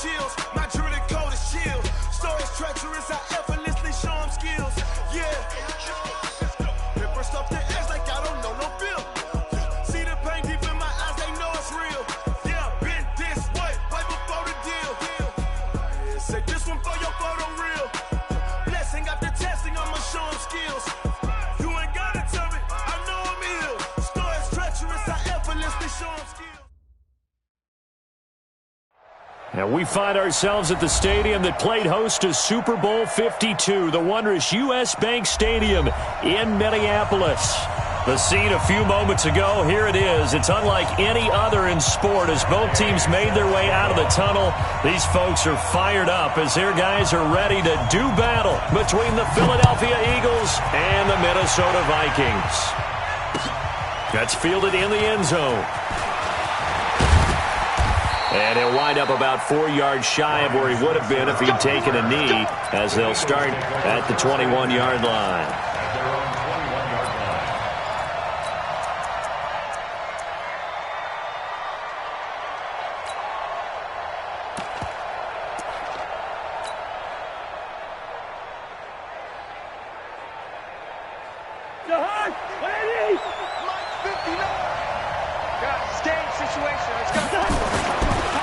chills. My jewelry code is chill. Stories treacherous, I effortlessly show them skills. Yeah. Paper stuff the edge like I don't know no bill. See the pain deep in my eyes, they know it's real. Yeah, been this way, right before the deal. Say this one for your photo real. Blessing after testing, I'ma show them skills. You ain't gotta tell me, I know I'm ill. Stories treacherous, I effortlessly show them skills. And we find ourselves at the stadium that played host to Super Bowl 52, the wondrous U.S. Bank Stadium in Minneapolis. The scene a few moments ago, here it is. It's unlike any other in sport as both teams made their way out of the tunnel. These folks are fired up as their guys are ready to do battle between the Philadelphia Eagles and the Minnesota Vikings. That's fielded in the end zone. And he'll wind up about 4 yards shy of where he would have been if he'd taken a knee, as they'll start at the 21-yard line.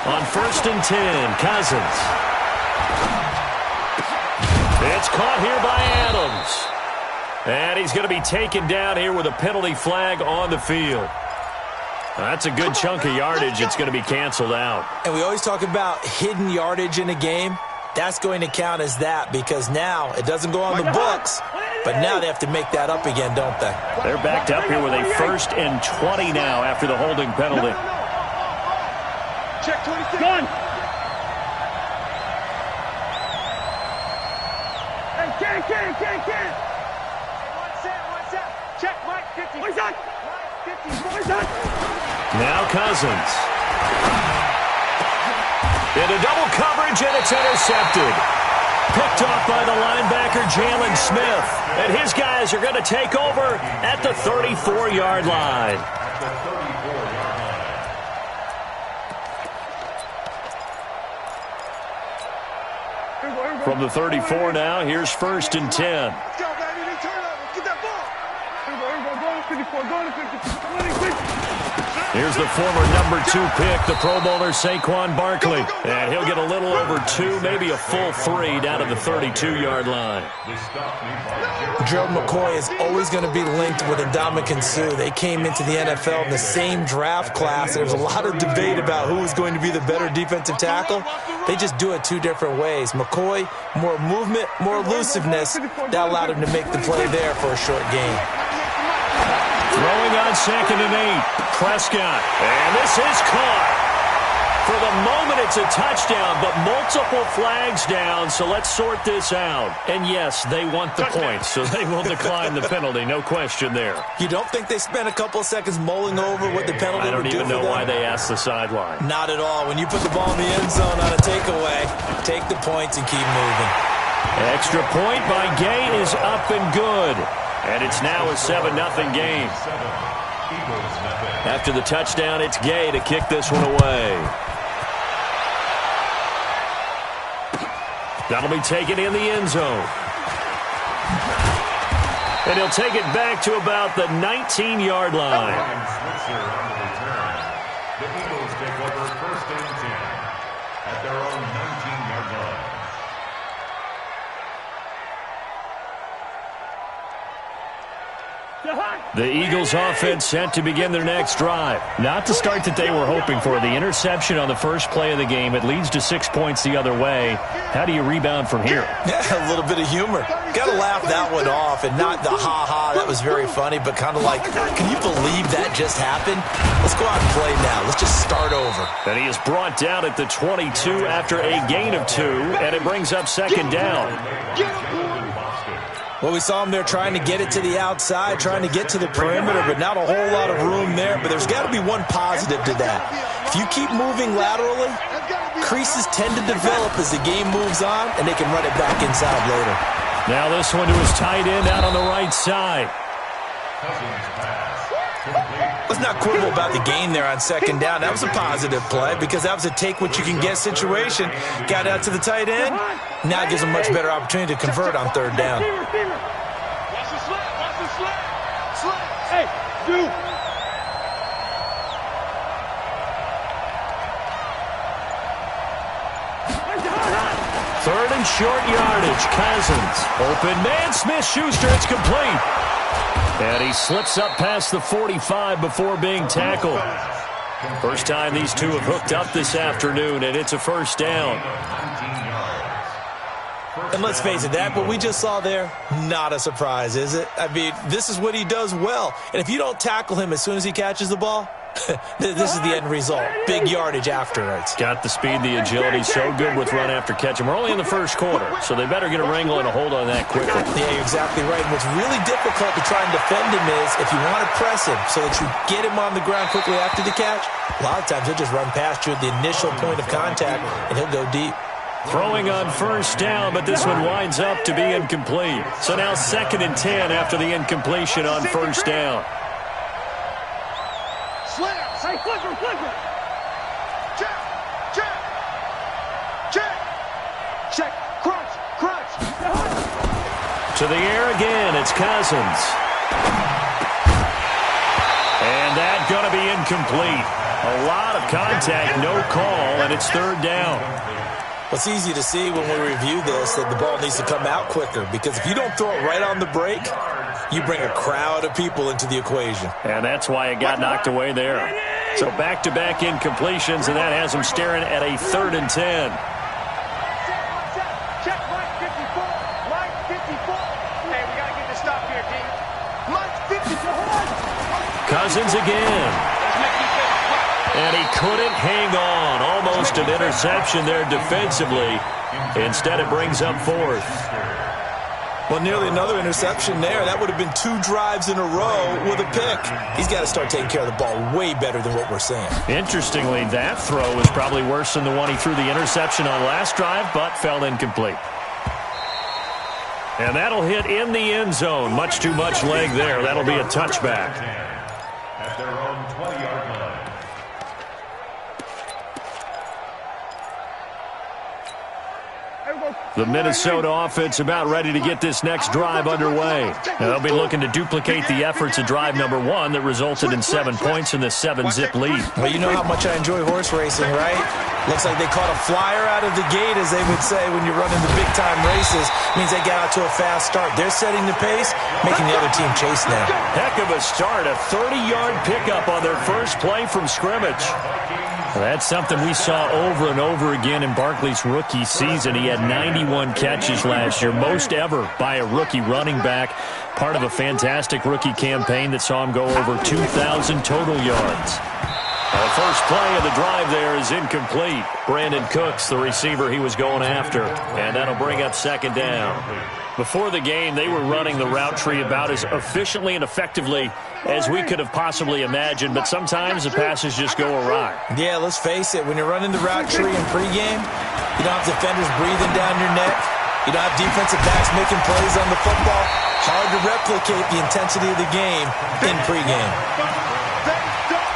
On 1st and 10, Cousins. It's caught here by Adams. And he's going to be taken down here with a penalty flag on the field. That's a good chunk of yardage. It's going to be canceled out. And we always talk about hidden yardage in a game. That's going to count as that because now it doesn't go on the books, but now they have to make that up again, don't they? They're backed up here with a 1st and 20 now after the holding penalty. Check 26. Gun. Hey, can't. One set. Check, Mike, 50. Where's that? Mike, 50. Where's that? Now Cousins. Into double coverage, and it's intercepted. Picked off by the linebacker, Jalen Smith. And his guys are going to take over at the 34-yard line. From the 34 now, here's 1st and 10. Let's go, baby. Turn over. Get that ball. Go to 54. Here's the former number 2 pick, the Pro Bowler Saquon Barkley. And he'll get a little over 2, maybe a full 3 down to the 32-yard line. Gerald McCoy is always going to be linked with Ndamukong Suh. They came into the NFL in the same draft class. There's a lot of debate about who is going to be the better defensive tackle. They just do it 2 different ways. McCoy, more movement, more elusiveness. That allowed him to make the play there for a short gain. Throwing on 2nd and 8. Prescott. And this is caught. For the moment, it's a touchdown, but multiple flags down, so let's sort this out. And yes, they want the points, so they will decline the penalty, no question there. You don't think they spent a couple of seconds mulling over what the penalty would do for them? I don't even know why they asked the sideline. Not at all. When you put the ball in the end zone on a takeaway, take the points and keep moving. Extra point by Gay is up and good. And it's now a 7-0 game. After the touchdown, it's Gay to kick this one away. That'll be taken in the end zone. And he'll take it back to about the 19-yard line. The Eagles take over 1st and 10 at their own 19-yard line. The Eagles offense set to begin their next drive. Not the start that they were hoping for. The interception on the first play of the game. It leads to 6 points the other way. How do you rebound from here? Yeah, a little bit of humor. Got to laugh that one off and not the ha-ha. That was very funny, but kind of like, can you believe that just happened? Let's go out and play now. Let's just start over. And he is brought down at the 22 after a gain of 2, and it brings up 2nd down. Well, we saw him there trying to get it to the outside, trying to get to the perimeter, but not a whole lot of room there. But there's got to be one positive to that. If you keep moving laterally, creases tend to develop as the game moves on, and they can run it back inside later. Now this one to his tight end out on the right side. Let's not quibble about the gain there on second down. That was a positive play because that was a take-what-you-can-get situation. Got out to the tight end. Now it gives them much better opportunity to convert on third down. Watch the slant. Watch the slant. Slant. Hey, dude. Third and short yardage. Cousins. Open man. Smith-Schuster. It's complete. And he slips up past the 45 before being tackled. First time these two have hooked up this afternoon, and it's a first down. And let's face it, that what we just saw there, not a surprise, is it? I mean, this is what he does well. And if you don't tackle him as soon as he catches the ball, this is the end result. Big yardage afterwards. Got the speed, the agility, so good with run after catch. And we're only in the first quarter, so they better get a wrangle and a hold on that quickly. Yeah, you're exactly right. And what's really difficult to try and defend him is if you want to press him so that you get him on the ground quickly after the catch, a lot of times he'll just run past you at the initial point of contact, and he'll go deep. Throwing on first down, but this one winds up to be incomplete. So now 2nd and 10 after the incompletion on first down. Say flicker. Check. Crunch. To the air again, it's Cousins. And that's going to be incomplete. A lot of contact, no call, and it's third down. It's easy to see when we review this that the ball needs to come out quicker because if you don't throw it right on the break, you bring a crowd of people into the equation. And that's why it got knocked away there. So back-to-back incompletions, and that has them staring at a 3rd and 10. Check Mike 54. Mike 54. Hey, we got to get this stop here, D. Mike 54. Cousins again. And he couldn't hang on. Almost an interception there defensively. Instead, it brings up 4th. Well, nearly another interception there. That would have been 2 drives in a row with a pick. He's got to start taking care of the ball way better than what we're seeing. Interestingly, that throw was probably worse than the one he threw the interception on last drive, but fell incomplete. And that'll hit in the end zone. Much too much leg there. That'll be a touchback. At their own 20-yard line. The Minnesota offense about ready to get this next drive underway. Now, they'll be looking to duplicate the efforts of drive number 1 that resulted in 7 points in the 7-zip lead. Well, you know how much I enjoy horse racing, right? Looks like they caught a flyer out of the gate, as they would say when you're running the big-time races. Means they got out to a fast start. They're setting the pace, making the other team chase now. Heck of a start. A 30-yard pickup on their first play from scrimmage. Well, that's something we saw over and over again in Barkley's rookie season. He had 91 catches last year, most ever by a rookie running back. Part of a fantastic rookie campaign that saw him go over 2,000 total yards. The first play of the drive there is incomplete. Brandon Cooks, the receiver he was going after, and that'll bring up 2nd down. Before the game, they were running the route tree about as efficiently and effectively as we could have possibly imagined, but sometimes the passes just go awry. Yeah, let's face it. When you're running the route tree in pregame, you don't have defenders breathing down your neck. You don't have defensive backs making plays on the football. Hard to replicate the intensity of the game in pregame.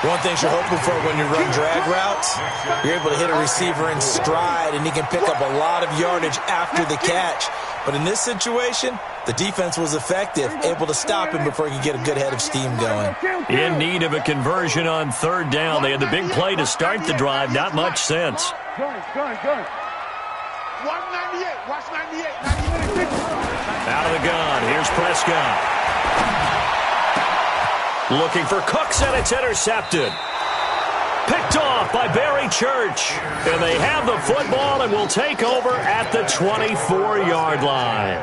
One thing you're hoping for when you run drag routes, you're able to hit a receiver in stride, and he can pick up a lot of yardage after the catch. But in this situation, the defense was effective, able to stop him before he could get a good head of steam going. In need of a conversion on 3rd down. They had the big play to start the drive. Not much sense. Gun. 198. Watch 98. 98. Out of the gun. Here's Prescott. Looking for Cooks, and it's intercepted. Picked off by Barry Church. And they have the football and will take over at the 24-yard line.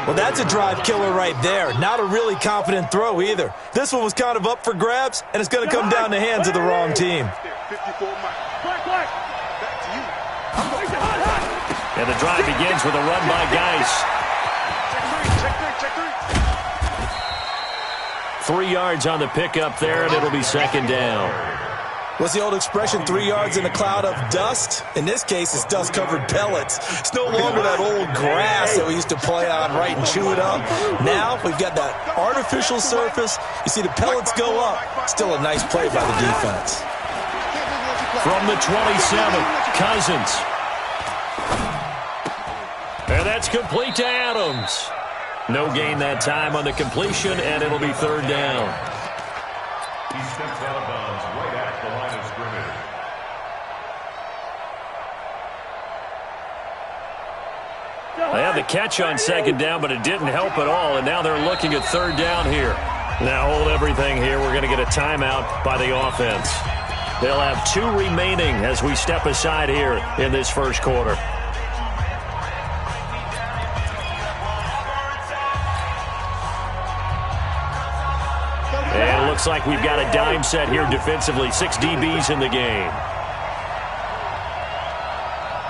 Well, that's a drive killer right there. Not a really confident throw either. This one was kind of up for grabs, and it's going to come down the hands of the wrong team. And the drive begins with a run by Geis. 3 yards on the pickup there, and it'll be 2nd down. What's the old expression, 3 yards in a cloud of dust? In this case, it's dust-covered pellets. It's no longer that old grass that we used to play on, right, and chew it up. Now we've got that artificial surface. You see the pellets go up. Still a nice play by the defense. From the 27, Cousins. And that's complete to Adams. No gain that time on the completion, and it'll be third down. He steps out of bounds right at the line of scrimmage. They had the catch on second down, but it didn't help at all, and now they're looking at third down here. Now hold everything here. We're going to get a timeout by the offense. They'll have 2 remaining as we step aside here in this first quarter. And it looks like we've got a dime set here defensively. 6 DBs in the game.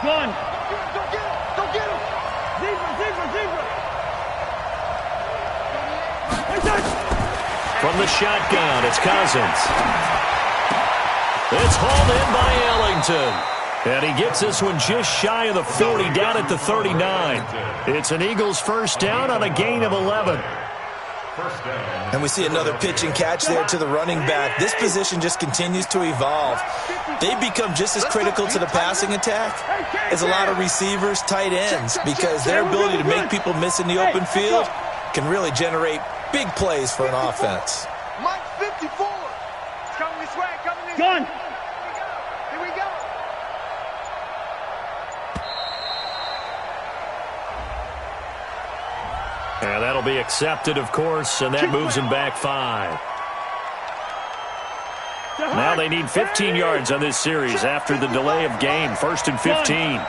Gun. Go get him. Zebra. From the shotgun, it's Cousins. It's hauled in by Ellington. And he gets this one just shy of the 40, down at the 39. It's an Eagles first down on a gain of 11. And we see another pitch and catch there to the running back. This position just continues to evolve. They become just as critical to the passing attack as a lot of receivers, tight ends, because their ability to make people miss in the open field can really generate big plays for an offense. Mike 54. It's coming this way. Gun. Here we go. And that'll be accepted, of course, and that moves him back 5. Now they need 15 yards on this series after the delay of game. 1st and 15.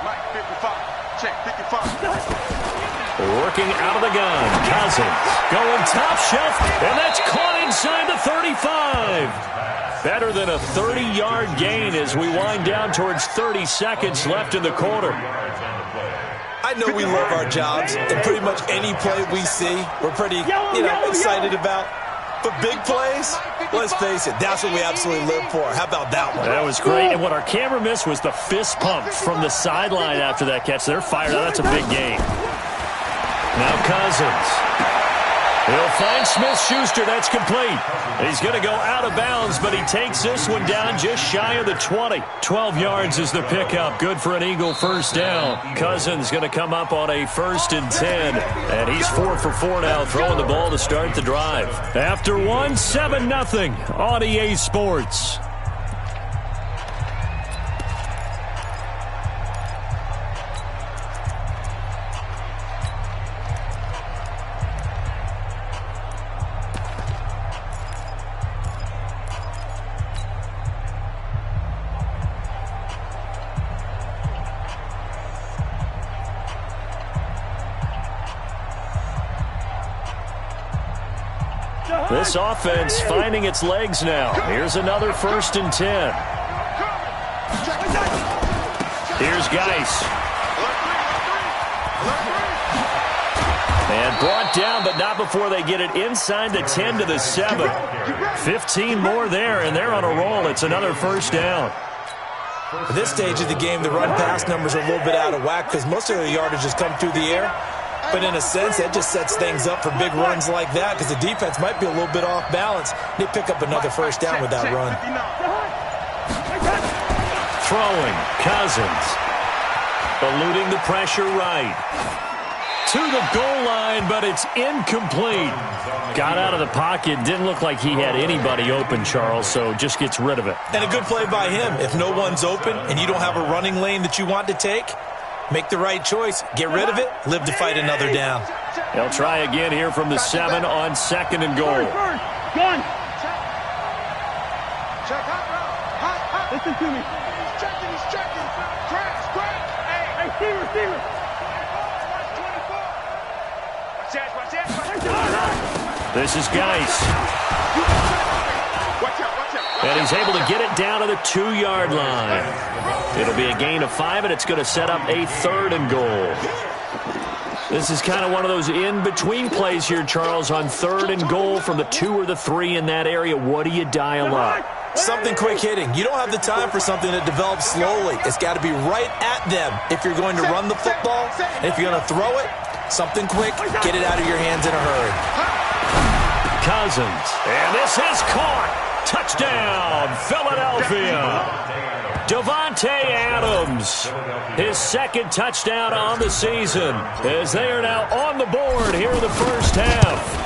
Mike 55. Check 55. Working out of the gun. Cousins going top shelf, and that's caught inside the 35. Better than a 30-yard gain as we wind down towards 30 seconds left in the quarter. I know we love our jobs, and pretty much any play we see, we're pretty, excited about. But big plays, let's face it, that's what we absolutely live for. How about that one? That was great, and what our camera missed was the fist pump from the sideline after that catch. They're fired up. That's a big gain. Now Cousins. He'll find Smith-Schuster. That's complete. He's going to go out of bounds, but he takes this one down just shy of the 20. 12 yards is the pickup. Good for an Eagle first down. Cousins going to come up on a 1st and 10. And he's 4 for 4 now, throwing the ball to start the drive. After 1, 7-0 on EA Sports. This offense finding its legs now. Here's another 1st and 10. Here's Geis. And brought down, but not before they get it inside the 10 to the 7. 15 more there, and they're on a roll. It's another first down. At this stage of the game, the run-pass numbers are a little bit out of whack because most of the yardage has come through the air. But in a sense, that just sets things up for big runs like that because the defense might be a little bit off balance. They pick up another first down with that run. Throwing, Cousins. Eluding the pressure right. To the goal line, but it's incomplete. Got out of the pocket. Didn't look like he had anybody open, Charles, so just gets rid of it. And a good play by him. If no one's open and you don't have a running lane that you want to take, make the right choice. Get rid of it. Live to fight another down. They'll try again here from the 7 on 2nd and goal. Gun. Check hot. Listen to me. He's checking. Crash. Hey, receiver. Watch out. This is Geis. Watch out. And he's able to get it down to the 2-yard line. It'll be a gain of 5, and it's going to set up a 3rd and goal. This is kind of one of those in-between plays here, Charles, on 3rd and goal from the 2 or the 3 in that area. What do you dial up? Something quick hitting. You don't have the time for something that develops slowly. It's got to be right at them if you're going to run the football. And if you're going to throw it, something quick, get it out of your hands in a hurry. Cousins. And this is caught. Touchdown, Philadelphia. Davante Adams, his 2nd touchdown on the season, as they are now on the board here in the first half.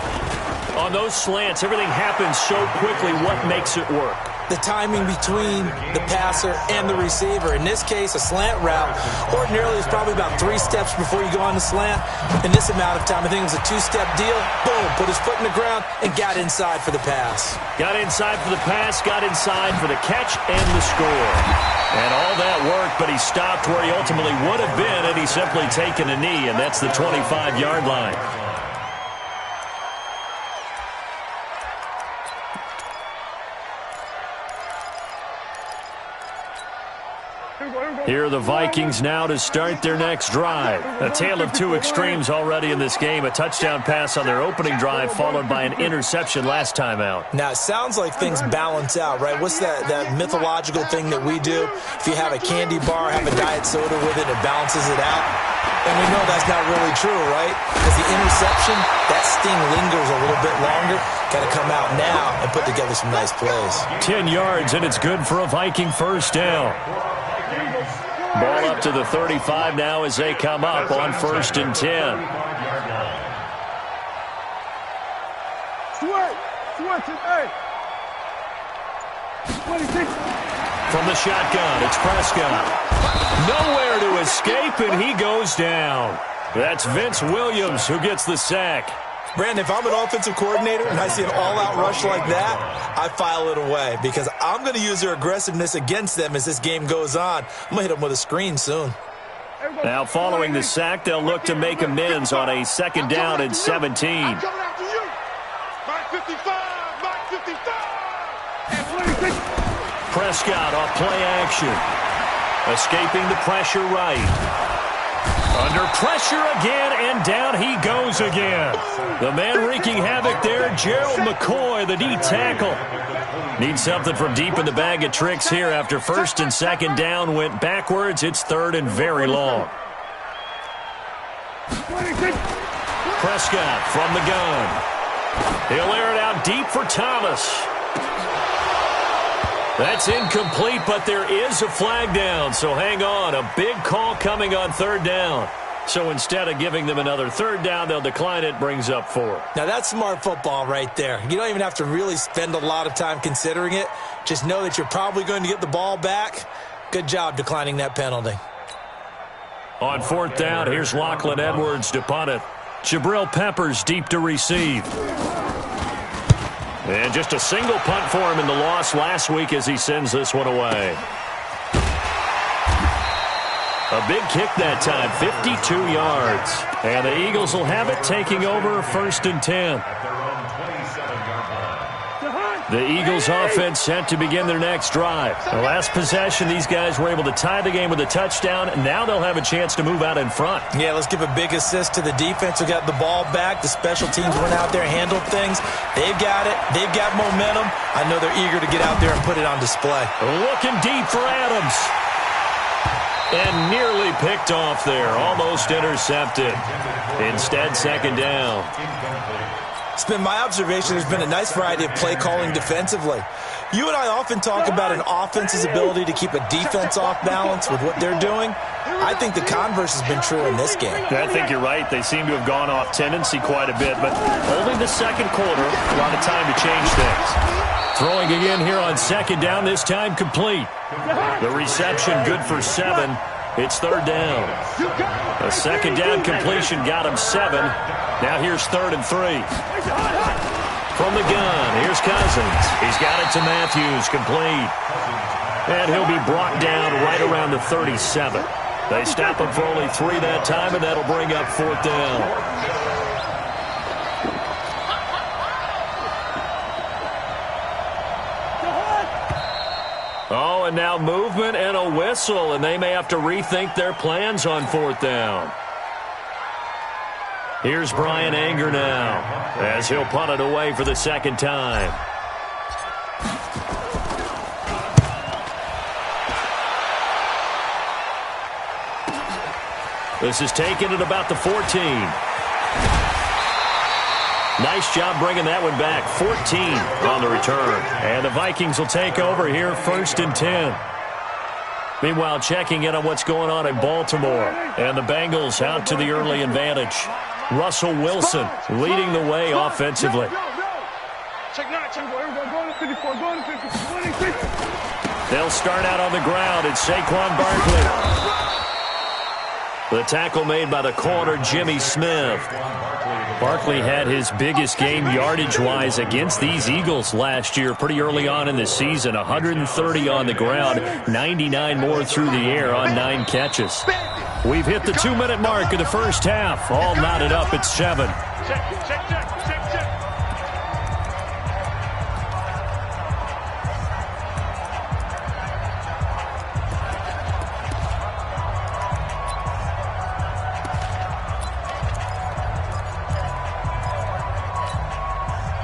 On those slants, everything happens so quickly. What makes it work? The timing between the passer and the receiver. In this case, a slant route ordinarily is probably about 3 steps before you go on the slant. In this amount of time, I think it was a 2-step deal. Boom, put his foot in the ground and got inside for the pass. Got inside for the pass, got inside for the catch and the score. And all that worked, but he stopped where he ultimately would have been had he simply taken a knee, and that's the 25-yard line. Here are the Vikings now to start their next drive. A tale of 2 extremes already in this game. A touchdown pass on their opening drive followed by an interception last time out. Now, it sounds like things balance out, right? What's that mythological thing that we do? If you have a candy bar, have a diet soda with it, it balances it out. And we know that's not really true, right? Because the interception, that sting lingers a little bit longer. Got to come out now and put together some nice plays. 10 yards, and it's good for a Viking first down. Ball up to the 35 now as they come up on 1st and 10. From the shotgun, it's Prescott. Nowhere to escape, and he goes down. That's Vince Williams who gets the sack. Brandon, if I'm an offensive coordinator and I see an all-out rush like that, I file it away because I'm going to use their aggressiveness against them as this game goes on. I'm going to hit them with a screen soon. Now following the sack, they'll look to make amends on a 2nd down and 17. I'm coming after you. Mark 55, Mark 55. Prescott off play action. Escaping the pressure right. Under pressure again, and down he goes again. The man wreaking havoc there, Gerald McCoy, the D tackle. Needs something from deep in the bag of tricks here after 1st and 2nd down went backwards. It's 3rd and very long. Prescott from the gun. He'll air it out deep for Thomas. That's incomplete, but there is a flag down, so hang on. A big call coming on 3rd down. So instead of giving them another 3rd down, they'll decline it, brings up 4. Now, that's smart football right there. You don't even have to really spend a lot of time considering it. Just know that you're probably going to get the ball back. Good job declining that penalty. On 4th down, here's Lachlan Edwards to punt it. Jabril Peppers deep to receive. And just a single punt for him in the loss last week as he sends this one away. A big kick that time, 52 yards. And the Eagles will have it, taking over 1st and 10. The Eagles offense set to begin their next drive. The last possession, these guys were able to tie the game with a touchdown. Now they'll have a chance to move out in front. Yeah, let's give a big assist to the defense who got the ball back. The special teams went out there, handled things. They've got it. They've got momentum. I know they're eager to get out there and put it on display. Looking deep for Adams. And nearly picked off there. Almost intercepted. Instead, 2nd down. It's been my observation there's been a nice variety of play calling defensively. You and I often talk about an offense's ability to keep a defense off balance with what they're doing. I think the converse has been true in this game. I think you're right. They seem to have gone off tendency quite a bit, but only the 2nd quarter, a lot of time to change things. Throwing again here on 2nd down, this time complete. The reception good for 7. It's 3rd down. A 2nd down completion got him 7. Now here's 3rd and 3. From the gun, here's Cousins. He's got it to Matthews, complete. And he'll be brought down right around the 37. They stop him for only 3 that time, and that'll bring up 4th down. Oh, and now movement and a whistle, and they may have to rethink their plans on 4th down. Here's Brian Anger now, as he'll punt it away for the second time. This is taken at about the 14. Nice job bringing that one back. 14 on the return. And the Vikings will take over here, 1st and 10. Meanwhile, checking in on what's going on in Baltimore. And the Bengals out to the early advantage. Russell Wilson leading the way offensively. They'll start out on the ground. It's Saquon Barkley. The tackle made by the corner, Jimmy Smith. Barkley had his biggest game yardage-wise against these Eagles last year pretty early on in the season. 130 on the ground, 99 more through the air on 9 catches. We've hit the 2-minute mark of the first half. All knotted up at 7.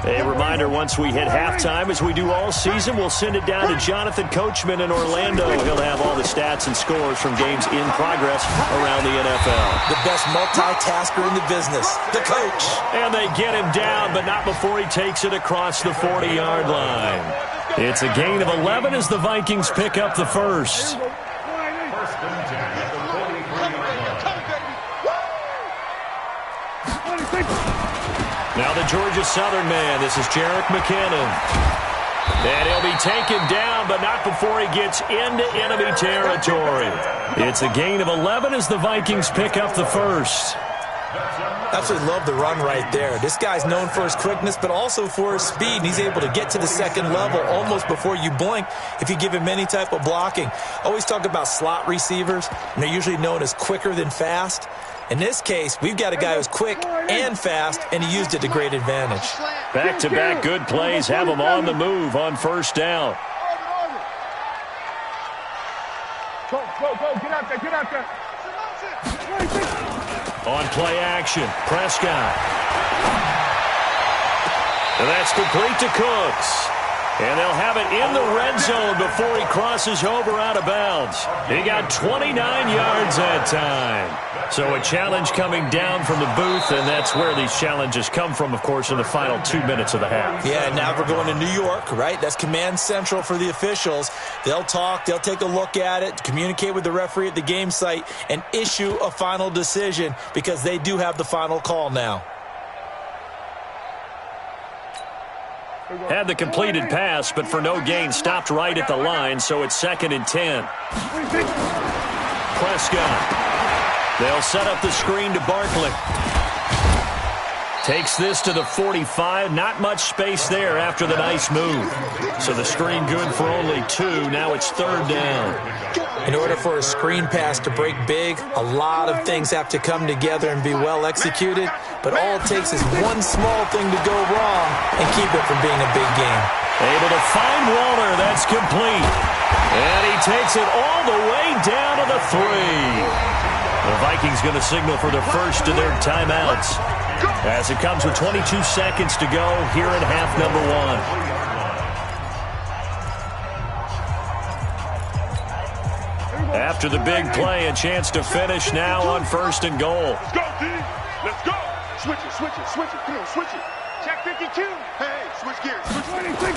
A reminder, once we hit halftime, as we do all season, we'll send it down to Jonathan Coachman in Orlando. He'll have all the stats and scores from games in progress around the NFL. The best multitasker in the business, the coach. And they get him down, but not before he takes it across the 40-yard line. It's a gain of 11 as the Vikings pick up the first. Now the Georgia Southern man. This is Jerick McKinnon. And he'll be taken down, but not before he gets into enemy territory. It's a gain of 11 as the Vikings pick up the first. Absolutely love the run right there. This guy's known for his quickness, but also for his speed. And he's able to get to the second level almost before you blink if you give him any type of blocking. Always talk about slot receivers, and they're usually known as quicker than fast. In this case, we've got a guy who's quick and fast, and he used it to great advantage. Back-to-back good plays have him on the move on first down. Go, get out there. On play action, Prescott. And that's complete to Cooks. And they'll have it in the red zone before he crosses over out of bounds. He got 29 yards that time. So a challenge coming down from the booth, and that's where these challenges come from, of course, in the final 2 minutes of the half. Yeah, now we're going to New York, right? That's command central for the officials. They'll talk, they'll take a look at it, communicate with the referee at the game site, and issue a final decision because they do have the final call now. Had the completed pass, but for no gain, stopped right at the line, so it's 2nd and 10. Prescott. They'll set up the screen to Barkley. Takes this to the 45. Not much space there after the nice move. So the screen good for only 2. Now it's 3rd down. In order for a screen pass to break big, a lot of things have to come together and be well executed. But all it takes is one small thing to go wrong and keep it from being a big game. Able to find Walter. That's complete. And he takes it all the way down to the 3. The Vikings going to signal for the first of their timeouts as it comes with 22 seconds to go here in half number 1. After the big play, a chance to finish now on 1st and goal. Let's go, D. Let's go. Switch it. Come on, switch it. Check 52. Hey, switch gears. Switch 26.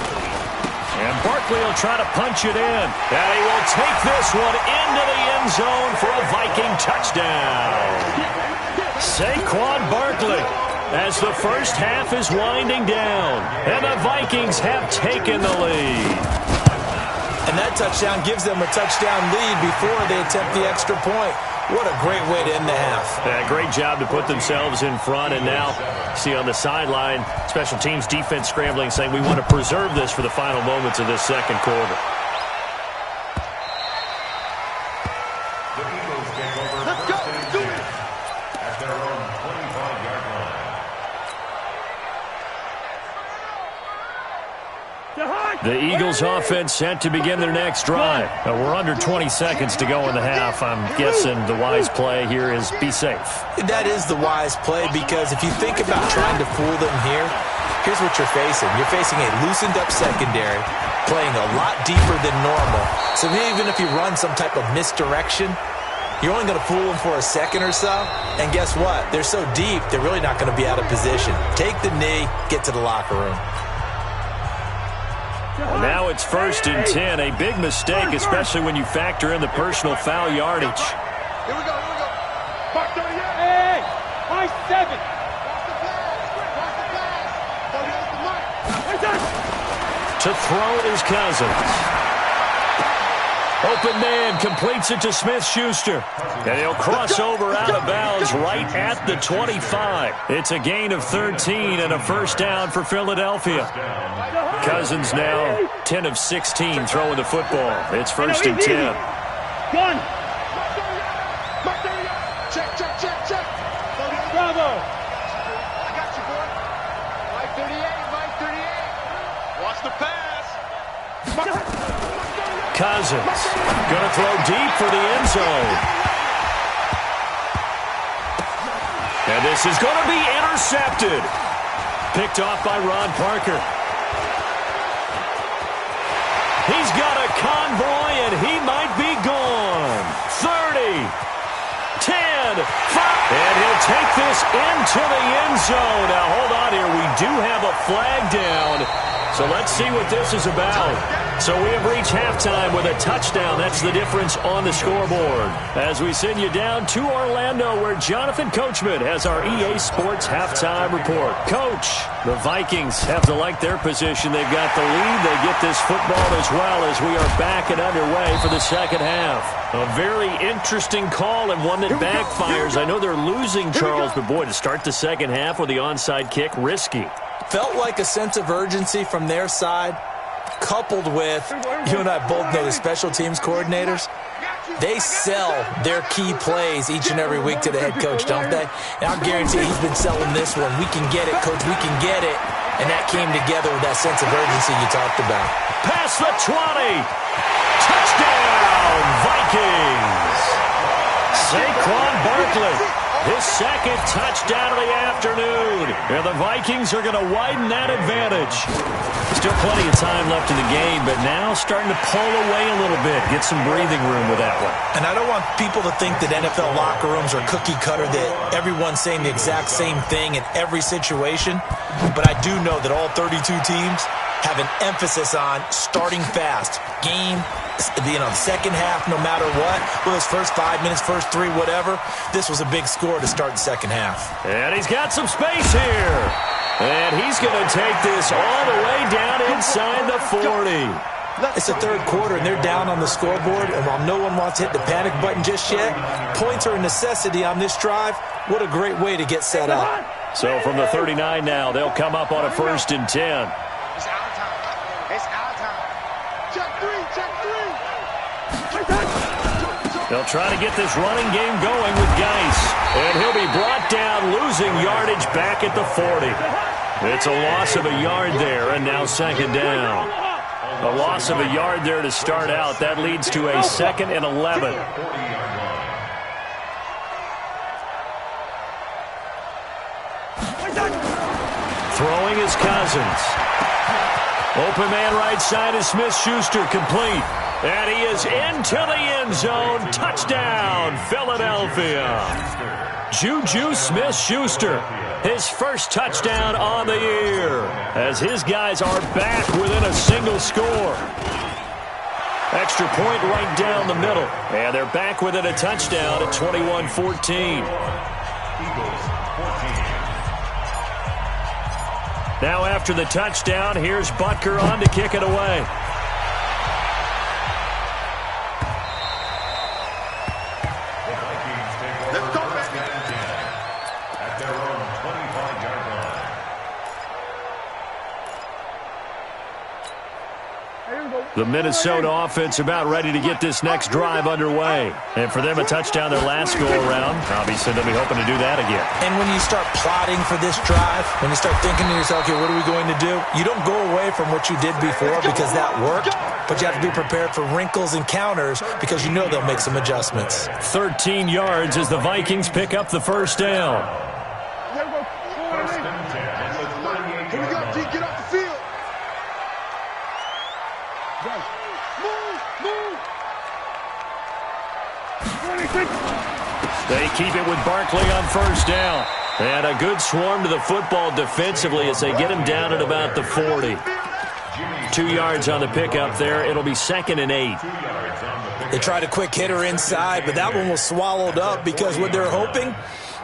And Barkley will try to punch it in. And he will take this one into the end zone for a Viking touchdown. Saquon Barkley as the first half is winding down. And the Vikings have taken the lead. And that touchdown gives them a touchdown lead before they attempt the extra point. What a great way to end the half. Yeah, great job to put themselves in front. And now, see on the sideline, special teams defense scrambling, saying we want to preserve this for the final moments of this second quarter. The Eagles take over first and 10 at their own 25-yard line. Get high. The Eagles offense set to begin their next drive. We're under 20 seconds to go in the half. I'm guessing the wise play here is be safe. That is the wise play, because if you think about trying to fool them here, here's what you're facing. You're facing a loosened up secondary, playing a lot deeper than normal. So even if you run some type of misdirection, you're only going to fool them for a second or so. And guess what? They're so deep, they're really not going to be out of position. Take the knee, get to the locker room. And now it's 1st and 10. A big mistake, especially when you factor in the personal foul yardage. Here we go. Mark 38. Hey, my 7. To throw is Cousins. Open man completes it to Smith-Schuster. And he'll cross over out of bounds right at the 25. It's a gain of 13 and a first down for Philadelphia. Cousins now 10 of 16 throwing the football. It's 1st and 10. Gun. Check. Bravo. I got you, boy. Mike 38. Watch the pass. Cousins going to throw deep for the end zone. And this is going to be intercepted. Picked off by Ron Parker. He's got a convoy, and he might be gone. 30, 10, 5. And he'll take this into the end zone. Now, hold on here. We do have a flag down. So let's see what this is about. So we have reached halftime with a touchdown. That's the difference on the scoreboard. As we send you down to Orlando, where Jonathan Coachman has our EA Sports halftime report. Coach, the Vikings have to like their position. They've got the lead. They get this football as well as we are back and underway for the second half. A very interesting call and one that backfires. I know they're losing, Charles, but boy, to start the second half with the onside kick, risky. Felt like a sense of urgency from their side, coupled with, you and I both know the special teams coordinators, they sell their key plays each and every week to the head coach, don't they? And I guarantee he's been selling this one. We can get it, coach, we can get it. And that came together with that sense of urgency you talked about. Past the 20. Touchdown, Vikings. Saquon Barkley. His second touchdown of the afternoon. And the Vikings are going to widen that advantage. Still plenty of time left in the game, but now starting to pull away a little bit. Get some breathing room with that one. And I don't want people to think that NFL locker rooms are cookie cutter, that everyone's saying the exact same thing in every situation. But I do know that all 32 teams have an emphasis on starting fast. Game, second half, no matter what. Well, his first 5 minutes, first 3, whatever. This was a big score to start the second half. And he's got some space here. And he's going to take this all the way down inside the 40. It's the third quarter, and they're down on the scoreboard. And while no one wants to hit the panic button just yet, points are a necessity on this drive. What a great way to get set up. So from the 39 now, they'll come up on a 1st and 10. It's our time. It's our time. Check 3. They'll try to get this running game going with Geis. And he'll be brought down, losing yardage back at the 40. It's a loss of a yard there, and now second down. A loss of a yard there to start out. That leads to a 2nd and 11. Throwing is Cousins. Open man right side is Smith-Schuster, complete. And he is into the end zone. Touchdown, Philadelphia. Juju Smith-Schuster, his first touchdown on the year, as his guys are back within a single score. Extra point right down the middle. And they're back within a touchdown at 21-14. Now after the touchdown, here's Butker on to kick it away. The Minnesota offense about ready to get this next drive underway. And for them, a touchdown their last go-around. Obviously, they'll be hoping to do that again. And when you start plotting for this drive, when you start thinking to yourself, okay, what are we going to do? You don't go away from what you did before because that worked, but you have to be prepared for wrinkles and counters because you know they'll make some adjustments. 13 yards as the Vikings pick up the first down. First and 10 at the 38-yard line. Get off the field. Move. They keep it with Barkley on first down. And a good swarm to the football defensively as they get him down at about the 40. 2 yards on the pickup there. It'll be 2nd and 8. They tried a quick hitter inside, but that one was swallowed up because what they're hoping,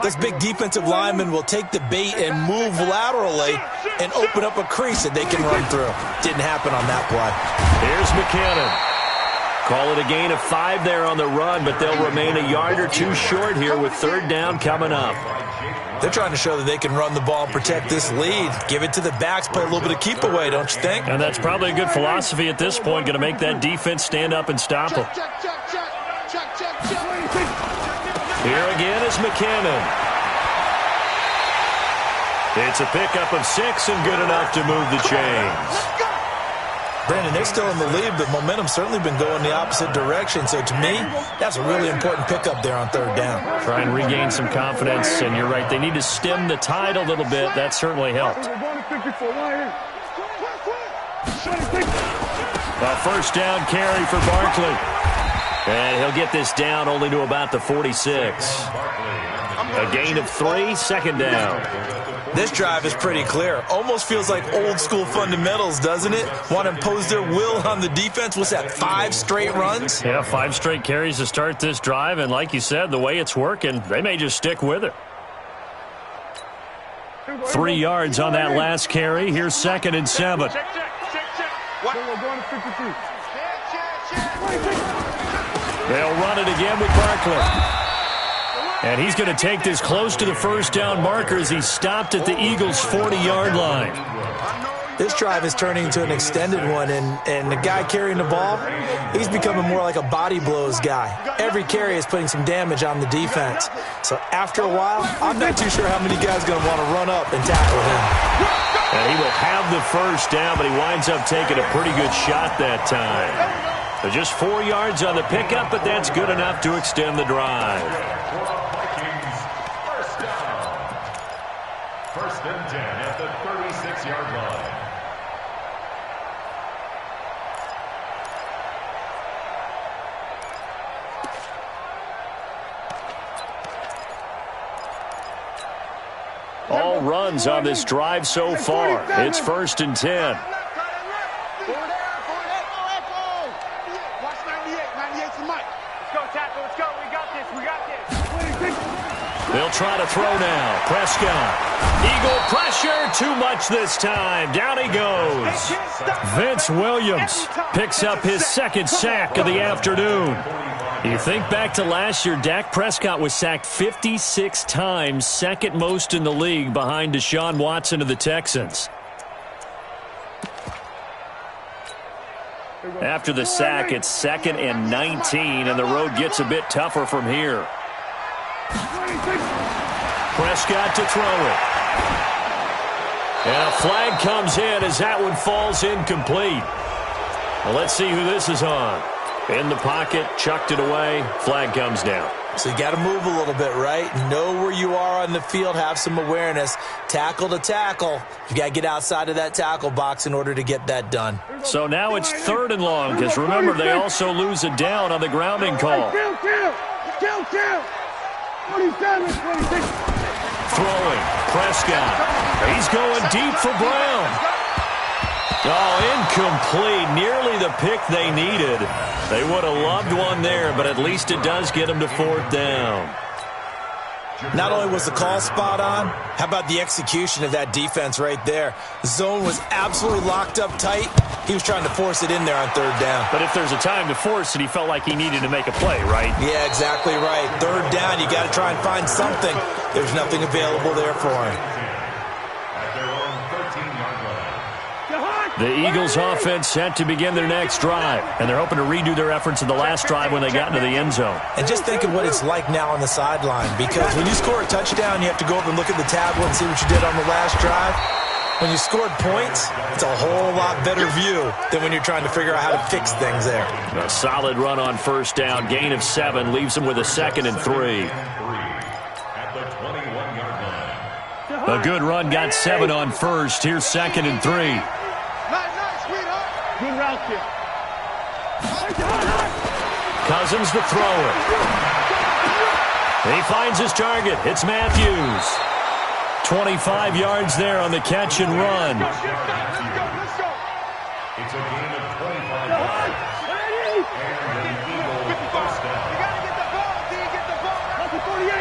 this big defensive lineman will take the bait and move laterally and open up a crease that they can run through. Didn't happen on that play. Here's McKinnon. Call it a gain of 5 there on the run, but they'll remain a yard or two short here with third down coming up. They're trying to show that they can run the ball and protect this lead. Give it to the backs, play a little bit of keep away, don't you think? And that's probably a good philosophy at this point, going to make that defense stand up and stop them. Here again is McKinnon. It's a pickup of 6 and good enough to move the chains. Brandon, they're still in the lead, but momentum's certainly been going the opposite direction. So to me, that's a really important pickup there on third down. Try and regain some confidence, and you're right. They need to stem the tide a little bit. That certainly helped. A first down carry for Barkley. And he'll get this down only to about the 46. A gain of 3, second down. This drive is pretty clear. Almost feels like old school fundamentals, doesn't it? Want to impose their will on the defense. What's that, 5 straight runs? Yeah, 5 straight carries to start this drive. And like you said, the way it's working, they may just stick with it. 3 yards on that last carry. Here's 2nd and 7. They'll run it again with Barkley. And he's going to take this close to the first down marker as he stopped at the Eagles' 40-yard line. This drive is turning into an extended one, and the guy carrying the ball, he's becoming more like a body blows guy. Every carry is putting some damage on the defense. So after a while, I'm not too sure how many guys are going to want to run up and tackle him. And he will have the first down, but he winds up taking a pretty good shot that time. So just 4 yards on the pickup, but that's good enough to extend the drive. First and 10 at the 36-yard line. All runs on this drive so far. It's 1st and 10. They'll try to throw now. Prescott. Eagle pressure. Too much this time. Down he goes. Vince Williams picks up his 2nd sack of the afternoon. You think back to last year, Dak Prescott was sacked 56 times, 2nd most in the league behind Deshaun Watson of the Texans. After the sack, it's 2nd and 19, and the road gets a bit tougher from here. Prescott to throw it. And a flag comes in as that one falls incomplete. Well, let's see who this is on. In the pocket, chucked it away, flag comes down. So you got to move a little bit, right? Know where you are on the field, have some awareness. Tackle to tackle. You got to get outside of that tackle box in order to get that done. So now it's 3rd and long, because remember, they also lose a down on the grounding call. Throwing, Prescott. He's going deep for Brown. Oh, incomplete. Nearly the pick they needed. They would have loved one there, but at least it does get them to 4th down. Not only was the call spot on, how about the execution of that defense right there? The zone was absolutely locked up tight. He was trying to force it in there on 3rd down. But if there's a time to force it, he felt like he needed to make a play, right? Yeah, exactly right. 3rd down, you got to try and find something. There's nothing available there for him. The Eagles offense set to begin their next drive, and they're hoping to redo their efforts in the last drive when they got into the end zone. And just think of what it's like now on the sideline, because when you score a touchdown, you have to go up and look at the tablet and see what you did on the last drive. When you scored points, it's a whole lot better view than when you're trying to figure out how to fix things there. A solid run on first down, gain of 7, leaves them with a 2nd and 3. A good run got 7 on first. Here's 2nd and 3. Good route here. Cousins the thrower. He finds his target. It's Matthews. 25 yards there on the catch and run. Let's go. It's a gain of 25 yards. And the Eagles first down. You got to get the ball. Do you get the ball? That's a 48.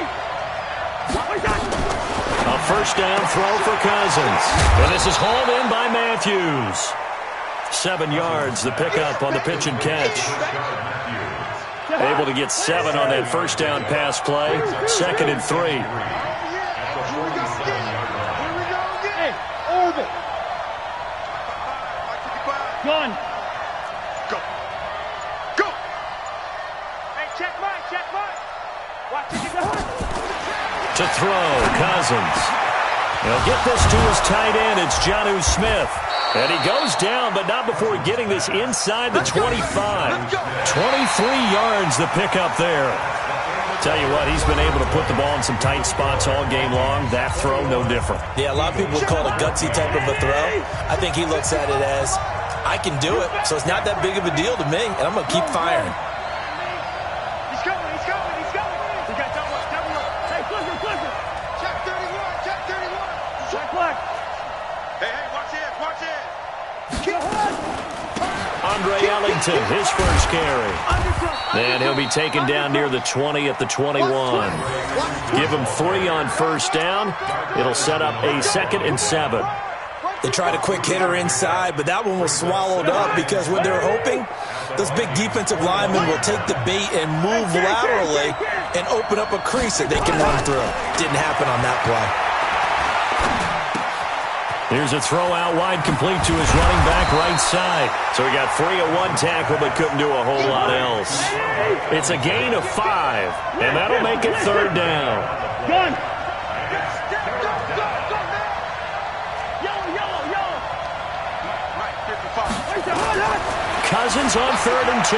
A first down throw for Cousins. And this is hauled in by Matthews. 7 yards, the pickup on the pitch and catch. Able to get 7 on that first down pass play. 2nd and 3. Hey, orbit. Gun. Go. Hey, check mine. Watch it get the To throw, Cousins. He'll get this to his tight end. It's Jonnu Smith. And he goes down, but not before getting this inside the 25. 23 yards the pickup there. Tell you what, he's been able to put the ball in some tight spots all game long. That throw, no different. Yeah, a lot of people would call it a gutsy type of a throw. I think he looks at it as, I can do it, so it's not that big of a deal to me, and I'm going to keep firing. He's coming. We got double up. Hey, Clifford. Check 31. Check black. Hey, watch it. Andre Ellington, his first carry. And he'll be taken down near the 20 at the 21. Give him 3 on first down. It'll set up a 2nd and 7. They tried a quick hitter inside, but that one was swallowed up because what they're hoping, those big defensive linemen will take the bait and move laterally and open up a crease that they can run through. Didn't happen on that play. Here's a throw out wide, complete to his running back right side. So he got free of 1 tackle, but couldn't do a whole lot else. It's a gain of 5, and that'll make it 3rd down. Gun. Yellow. Right, 55. Cousins on 3rd and 2.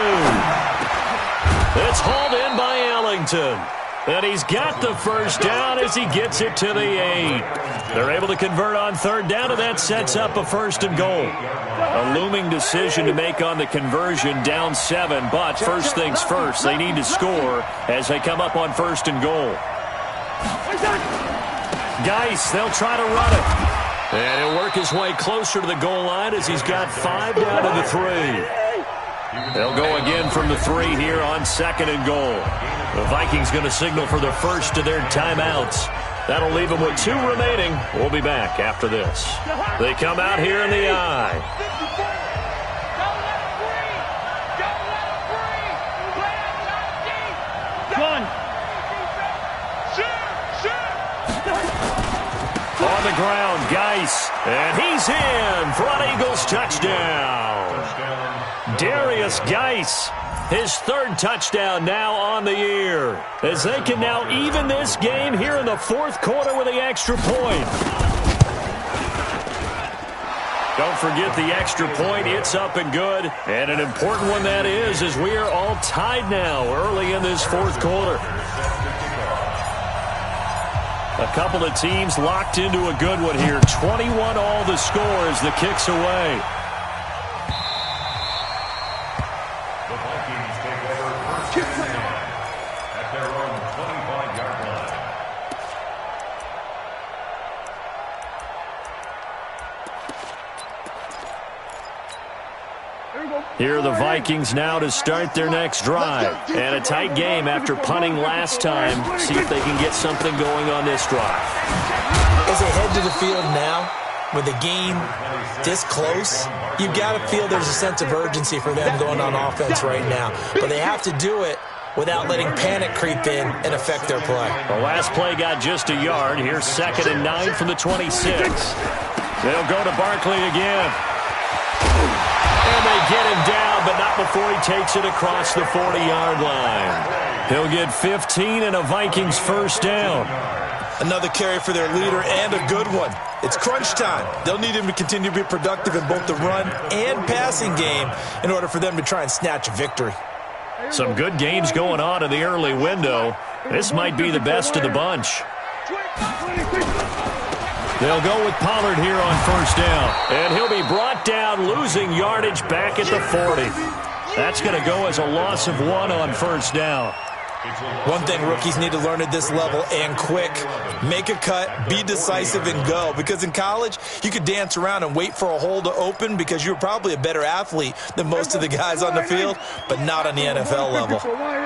It's hauled in by Ellington. And he's got the first down as he gets it to the 8. They're able to convert on 3rd down, and that sets up a 1st and goal. A looming decision to make on the conversion, down 7, but first things first, they need to score as they come up on 1st and goal. Geis, they'll try to run it. And he'll work his way closer to the goal line as he's got 5 down to the 3. They'll go again from the 3 here on 2nd and goal. The Vikings going to signal for the first of their timeouts. That'll leave them with 2 remaining. We'll be back after this. They come out here in the I. Gun. On the ground, Geis. And he's in for an Eagles touchdown. Darius Geis, his 3rd touchdown now on the year, as they can now even this game here in the 4th quarter with the extra point. Don't forget the extra point. It's up and good, and an important one that is, as we are all tied now early in this 4th quarter. A couple of teams locked into a good one here. 21 all the score as the kick's away. At their own 25-yard line. Here are the Vikings now to start their next drive. And a tight game after punting last time. See if they can get something going on this drive. As they head to the field now, with the game this close, you've got to feel there's a sense of urgency for them going on offense right now. But they have to do it without letting panic creep in and affect their play. The last play got just a yard. Here's 2nd and 9 from the 26. They'll go to Barkley again. And they get him down, but not before he takes it across the 40-yard line. He'll get 15 and a Vikings first down. Another carry for their leader and a good one. It's crunch time. They'll need him to continue to be productive in both the run and passing game in order for them to try and snatch a victory. Some good games going on in the early window. This might be the best of the bunch. They'll go with Pollard here on first down. And he'll be brought down, losing yardage back at the 40. That's going to go as a loss of 1 on first down. One thing rookies need to learn at this level, and quick, make a cut, be decisive, and go. Because in college, you could dance around and wait for a hole to open because you're probably a better athlete than most of the guys on the field, but not on the NFL level. 198.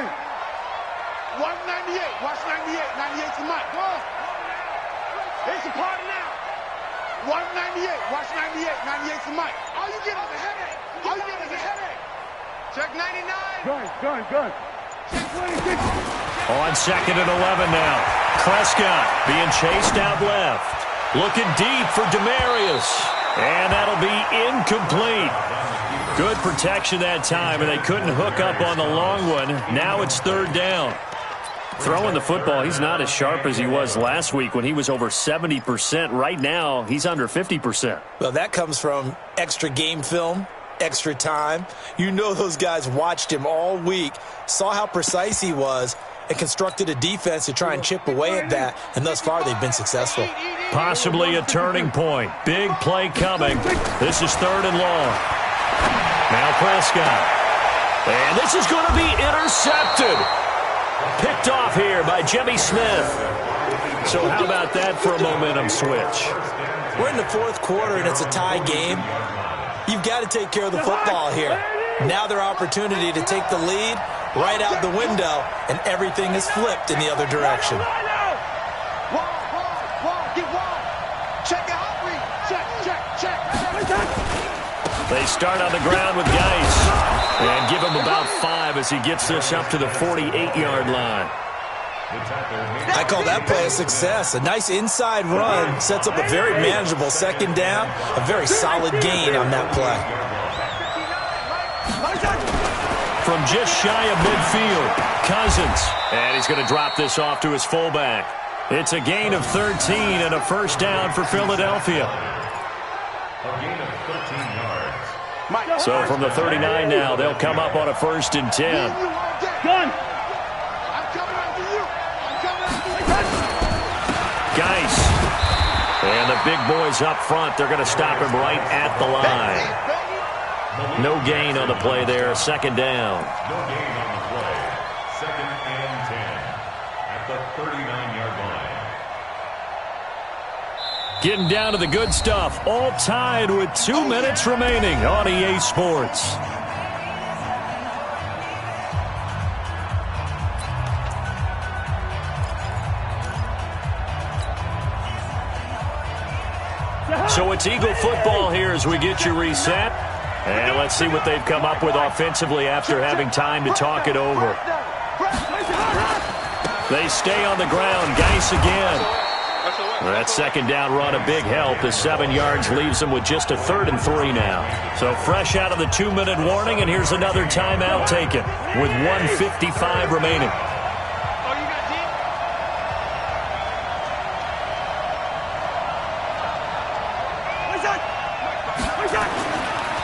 Watch 98. 98 to Mike. Come on. It's a party now. 198. Watch 98. 98 to Mike. All you get is a headache. All you get is a headache. Check 99. Gun. On second and 11 now. Prescott being chased out left. Looking deep for Demarius. And that'll be incomplete. Good protection that time, and they couldn't hook up on the long one. Now it's third down. Throwing the football, he's not as sharp as he was last week when he was over 70%. Right now, he's under 50%. Well, that comes from extra game film, extra time. You know those guys watched him all week, saw how precise he was, and constructed a defense to try and chip away at that, and thus far they've been successful. Possibly a turning point. Big play coming. This is third and long. Now Prescott. And this is going to be intercepted. Picked off here by Jimmy Smith. So how about that for a momentum switch? We're in the fourth quarter, and it's a tie game. You've got to take care of the football here. Now their opportunity to take the lead right out the window, and everything is flipped in the other direction. They start on the ground with Geis and give him about 5 as he gets this up to the 48-yard line. I call that play a success. A nice inside run sets up a very manageable second down, a very solid gain on that play. From just shy of midfield, Cousins. And he's going to drop this off to his fullback. It's a gain of 13 and a first down for Philadelphia. A gain of 13 yards. So from the 39 now, they'll come up on a 1st and 10. Gun. Geis. And the big boys up front, they're going to stop him right at the line. No gain on the play there, second down. No gain on the play. 2nd and 10 at the 39-yard line. Getting down to the good stuff. All tied with 2 minutes remaining on EA Sports. So it's Eagle football here as we get you reset. And let's see what they've come up with offensively after having time to talk it over. They stay on the ground. Geis again. That second down run a big help. The 7 yards leaves them with just a 3rd and 3 now. So fresh out of the 2-minute warning, and here's another timeout taken with 1:55 remaining.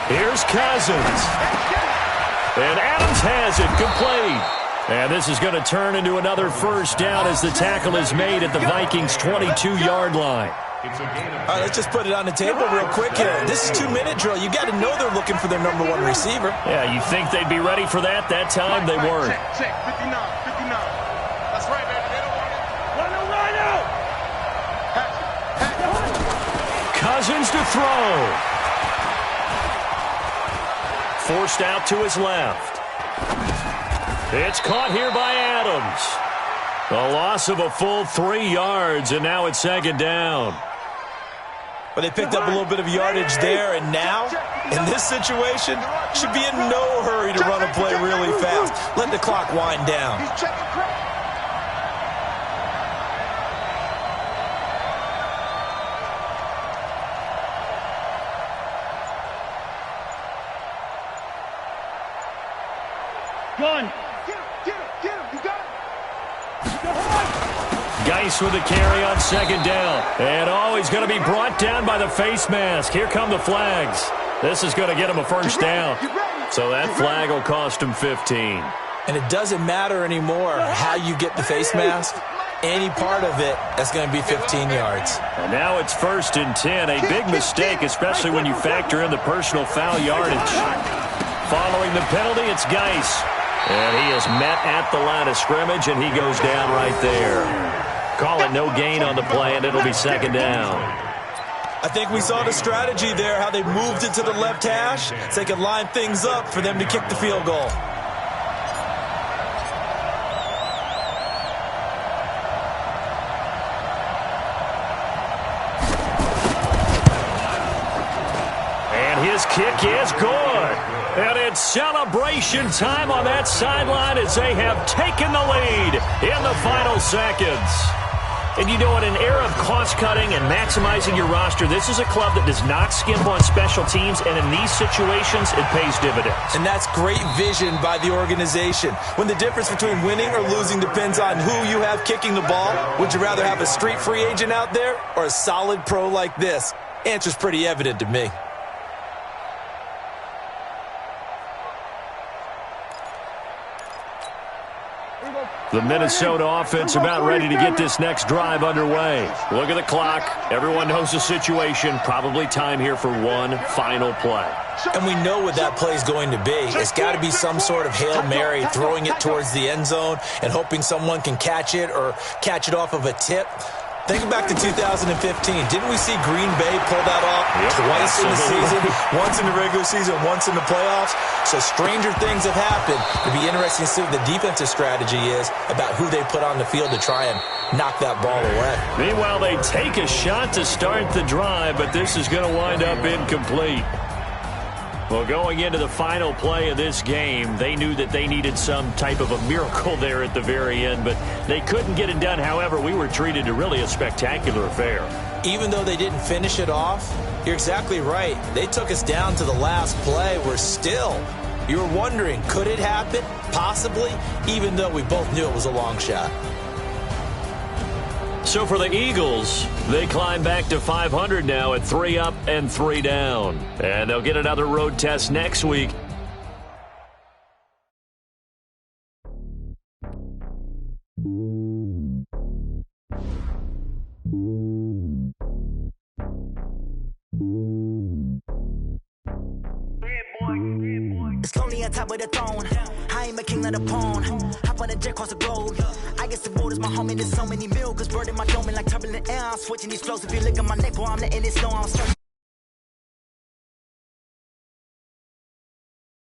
Here's Cousins. And Adams has it, complete. And this is going to turn into another first down as the tackle is made at the Vikings' 22-yard line. All right, let's just put it on the table real quick here. This is 2-minute drill. You got to know they're looking for their number 1 receiver. Yeah, you think they'd be ready for that? That time they weren't. Check. 59. That's right, baby. They don't want it. Cousins to throw. Forced out to his left. It's caught here by Adams. A loss of a full 3 yards, and now it's second down. But they picked up a little bit of yardage there, and now, in this situation, should be in no hurry to run a play really fast. Let the clock wind down. Get him. You got it. Geis with the carry on second down. And he's going to be brought down by the face mask. Here come the flags. This is going to get him a first down. So that flag will cost him 15. And it doesn't matter anymore how you get the face mask. Any part of it, that's going to be 15 yards. And now it's 1st and 10. A big mistake, especially when you factor in the personal foul yardage. Following the penalty, it's Geis. And he is met at the line of scrimmage, and he goes down right there. Call it no gain on the play, and it'll be 2nd down. I think we saw the strategy there, how they moved it to the left hash so they could line things up for them to kick the field goal. His kick is good. And it's celebration time on that sideline as they have taken the lead in the final seconds. And you know, in an era of cost-cutting and maximizing your roster, this is a club that does not skimp on special teams, and in these situations, it pays dividends. And that's great vision by the organization. When the difference between winning or losing depends on who you have kicking the ball, would you rather have a street free agent out there or a solid pro like this? Answer's pretty evident to me. The Minnesota offense about ready to get this next drive underway. Look at the clock. Everyone knows the situation. Probably time here for one final play. And we know what that play is going to be. It's got to be some sort of Hail Mary, throwing it towards the end zone and hoping someone can catch it or catch it off of a tip. Think back to 2015. Didn't we see Green Bay pull that off twice in the season? Once in the regular season, once in the playoffs. So stranger things have happened. It'd be interesting to see what the defensive strategy is about who they put on the field to try and knock that ball away. Meanwhile, they take a shot to start the drive, but this is going to wind up incomplete. Well, going into the final play of this game, they knew that they needed some type of a miracle there at the very end, but they couldn't get it done. However, we were treated to really a spectacular affair. Even though they didn't finish it off, you're exactly right. They took us down to the last play. You were wondering, could it happen? Possibly, even though we both knew it was a long shot. So for the Eagles, they climb back to 500 now at 3 up and 3 down. And they'll get another road test next week. It's lonely on top of the throne. I ain't a king of the pawn. Hop on a jet across the globe. I guess the road is my home and there's so many miracles. Bird in my dome and like turbulent air. I'm switching these flows. If you look at my neck, boy, I'm letting it snow. I'm